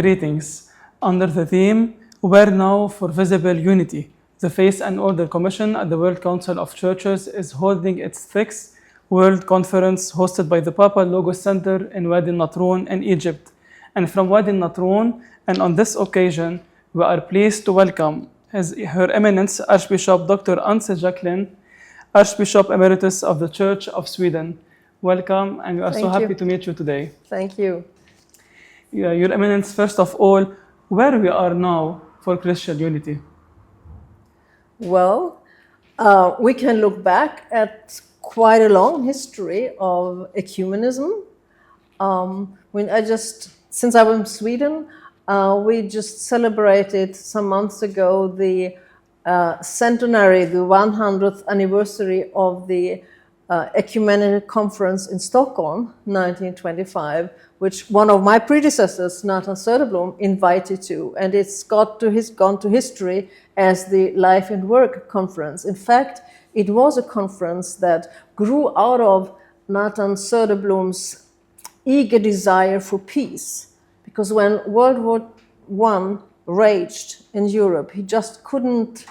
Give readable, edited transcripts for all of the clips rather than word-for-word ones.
greetings under the theme Where Now for Visible Unity. The Faith and Order Commission at the World Council of Churches is holding its 6th World Conference hosted by the Papal Logos Center in Wadi El Natrun in Egypt. And from Wadi El Natrun, and on this occasion, we are pleased to welcome Her Eminence Archbishop Dr. Antje Jackelén, Archbishop Emeritus of the Church of Sweden. Welcome, and we are so happy to meet you today. Thank you. Your Eminence, first of all, where we are now for Christian unity? Well, we can look back at quite a long history of ecumenism. Since I was in Sweden, we just celebrated some months ago the centenary, the 100th anniversary of the Ecumenical Conference in Stockholm, 1925, which one of my predecessors, Nathan Söderblom, invited to, and it's gone to history as the Life and Work Conference. In fact, it was a conference that grew out of Nathan Söderblom's eager desire for peace, because when World War I raged in Europe, he just couldn't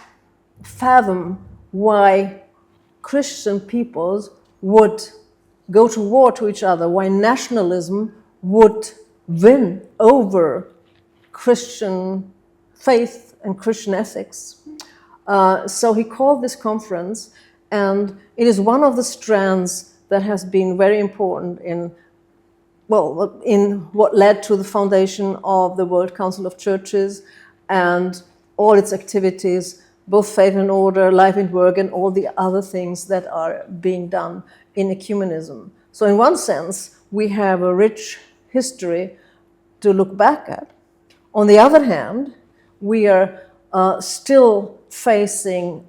fathom why Christian peoples would go to war to each other, why nationalism would win over Christian faith and Christian ethics. So he called this conference, and it is one of the strands that has been very important in what led to the foundation of the World Council of Churches and all its activities, both faith and order, life and work, and all the other things that are being done in ecumenism. So in one sense, we have a rich history to look back at. On the other hand, we are still facing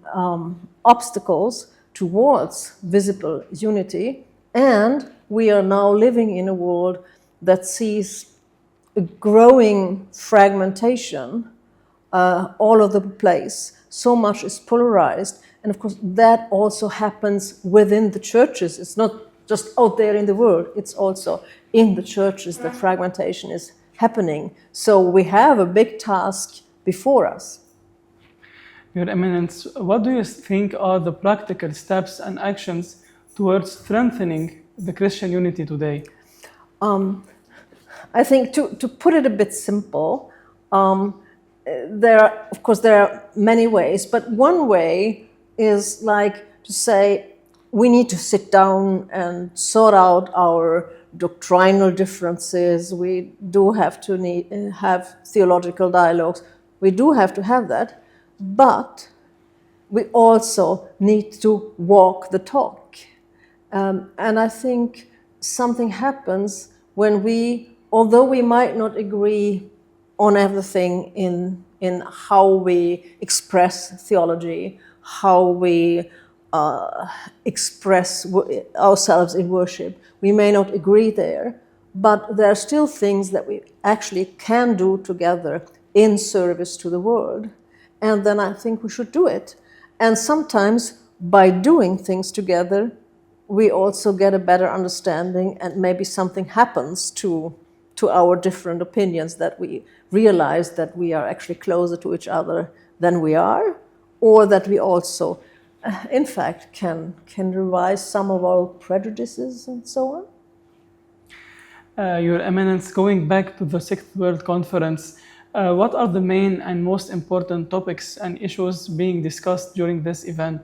obstacles towards visible unity, and we are now living in a world that sees a growing fragmentation all over the place. So much is polarized, and of course that also happens within the churches. It's not just out there in the world, it's also in the churches that fragmentation is happening. So we have a big task before us. Your Eminence, what do you think are the practical steps and actions towards strengthening the Christian unity today? I think to put it a bit simple, there are many ways, but one way is like to say we need to sit down and sort out our doctrinal differences. We do have to have theological dialogues. We do have to have that, but we also need to walk the talk. And I think something happens when although we might not agree on everything in how we express theology, how we express ourselves in worship. We may not agree there, but there are still things that we actually can do together in service to the world. And then I think we should do it. And sometimes by doing things together, we also get a better understanding, and maybe something happens to our different opinions, that we realize that we are actually closer to each other than we are, or that we also, in fact, can revise some of our prejudices and so on. Your Eminence, going back to the 6th World Conference, what are the main and most important topics and issues being discussed during this event?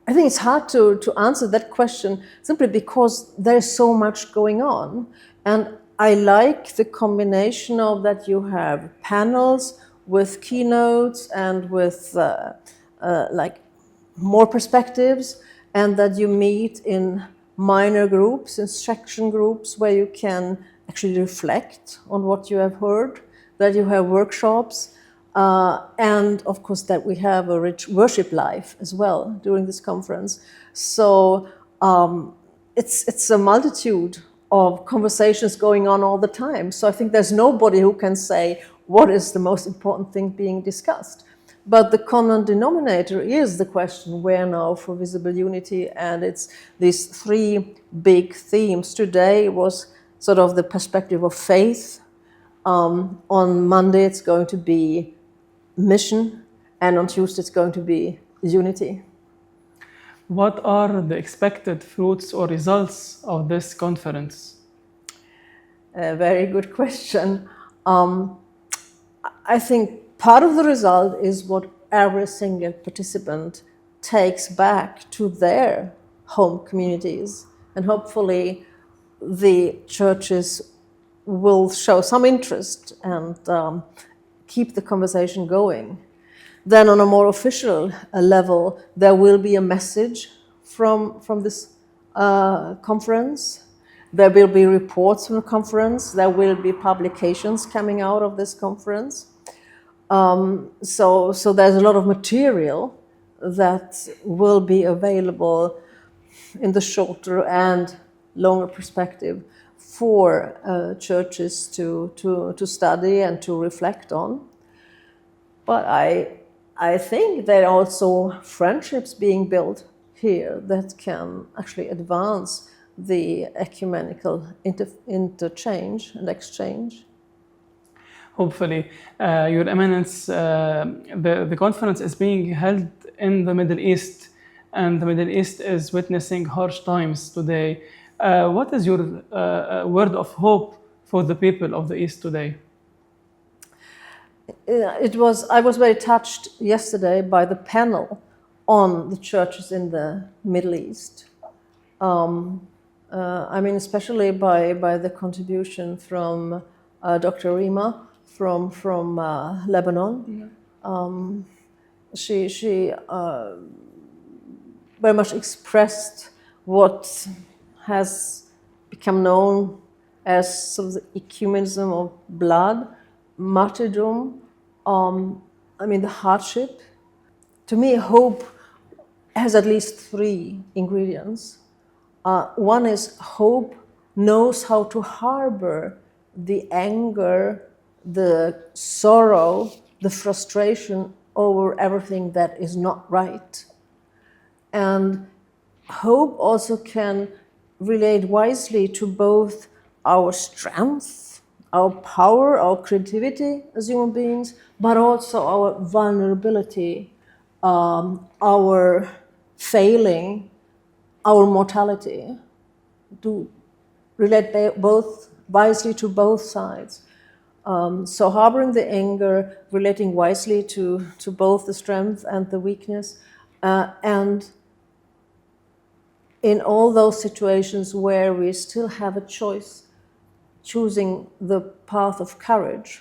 I think it's hard to answer that question simply because there's so much going on. And I like the combination of that you have panels with keynotes and with more perspectives, and that you meet in minor groups, in section groups, where you can actually reflect on what you have heard, that you have workshops, and of course that we have a rich worship life as well during this conference. So it's a multitude of conversations going on all the time. So I think there's nobody who can say what is the most important thing being discussed. But the common denominator is the question, where now for visible unity? And it's these three big themes. Today was sort of the perspective of faith. On Monday it's going to be mission, and on Tuesday it's going to be unity. What are the expected fruits or results of this conference? A very good question. I think part of the result is what every single participant takes back to their home communities, and hopefully the churches will show some interest and keep the conversation going. Then on a more official level, there will be a message from this conference. There will be reports from the conference. There will be publications coming out of this conference. So there's a lot of material that will be available in the shorter and longer perspective for churches to study and to reflect on. But I think there are also friendships being built here that can actually advance the ecumenical interchange and exchange. Hopefully. Your Eminence, the conference is being held in the Middle East, and the Middle East is witnessing harsh times today. What is your word of hope for the people of the East today? I was very touched yesterday by the panel on the churches in the Middle East. I mean, especially by the contribution from Dr. Rima from Lebanon. She very much expressed what has become known as sort of the ecumenism of blood, martyrdom, I mean the hardship. To me, hope has at least three ingredients. One is hope knows how to harbor the anger, the sorrow, the frustration over everything that is not right. And hope also can relate wisely to both our strength, our power, our creativity as human beings, but also our vulnerability, our failing, our mortality. To relate both wisely to both sides. So harboring the anger, relating wisely to both the strength and the weakness, and in all those situations where we still have a choice, choosing the path of courage.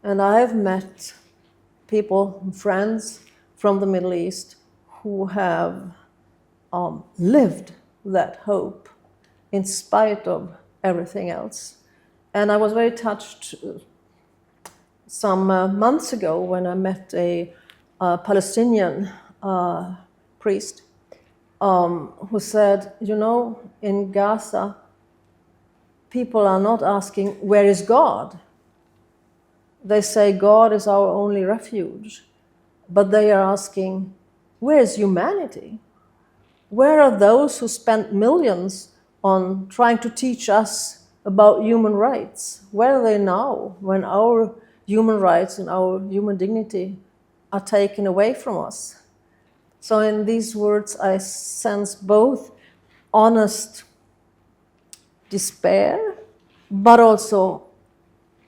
And I have met people, friends from the Middle East who have lived that hope in spite of everything else. And I was very touched some months ago when I met a Palestinian priest who said, you know, in Gaza, people are not asking, where is God? They say God is our only refuge. But they are asking, where is humanity? Where are those who spent millions on trying to teach us about human rights? Where are they now when our human rights and our human dignity are taken away from us? So in these words, I sense both honest despair, but also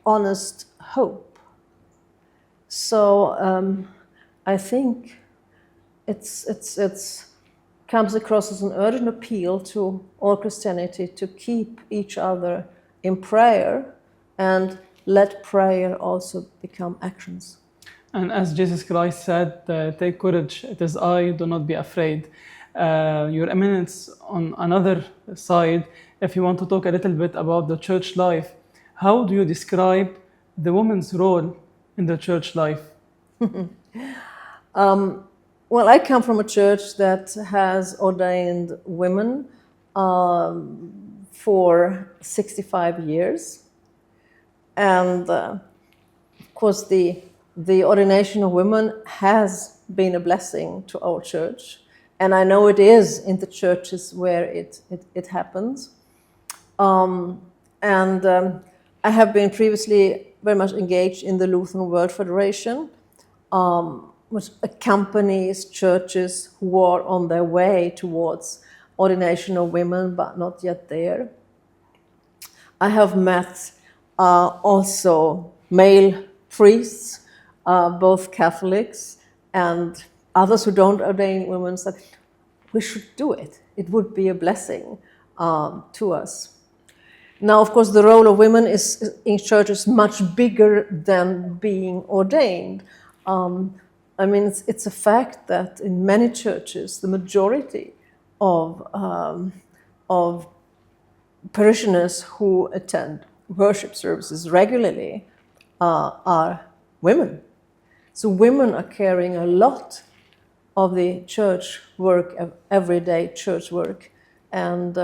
honest hope. So I think it's comes across as an urgent appeal to all Christianity to keep each other in prayer and let prayer also become actions. And as Jesus Christ said, take courage, it is I, do not be afraid. Your Eminence, on another side, if you want to talk a little bit about the church life, how do you describe the woman's role in the church life? Well, I come from a church that has ordained women for 65 years. And of course, the ordination of women has been a blessing to our church. And I know it is in the churches where it happens. And I have been previously very much engaged in the Lutheran World Federation, which accompanies churches who are on their way towards ordination of women, but not yet there. I have met also male priests, both Catholics and others who don't ordain women, said we should do it. It would be a blessing to us. Now, of course, the role of women is in churches much bigger than being ordained. I mean, it's a fact that in many churches, the majority of parishioners who attend worship services regularly are women. So women are carrying a lot of the church work, everyday church work. And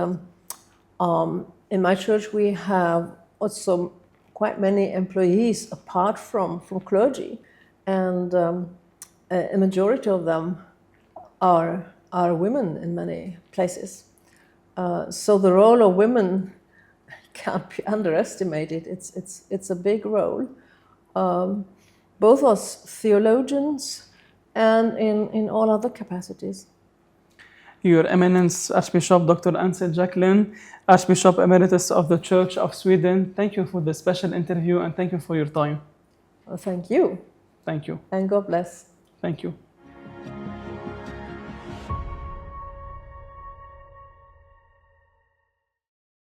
in my church, we have also quite many employees apart from clergy. And a majority of them are women in many places. So the role of women can't be underestimated. It's a big role, both as theologians and in all other capacities. Your Eminence, Archbishop Dr. Antje Jackelén, Archbishop Emeritus of the Church of Sweden, thank you for the special interview and thank you for your time. Well, thank you. Thank you. And God bless. Thank you.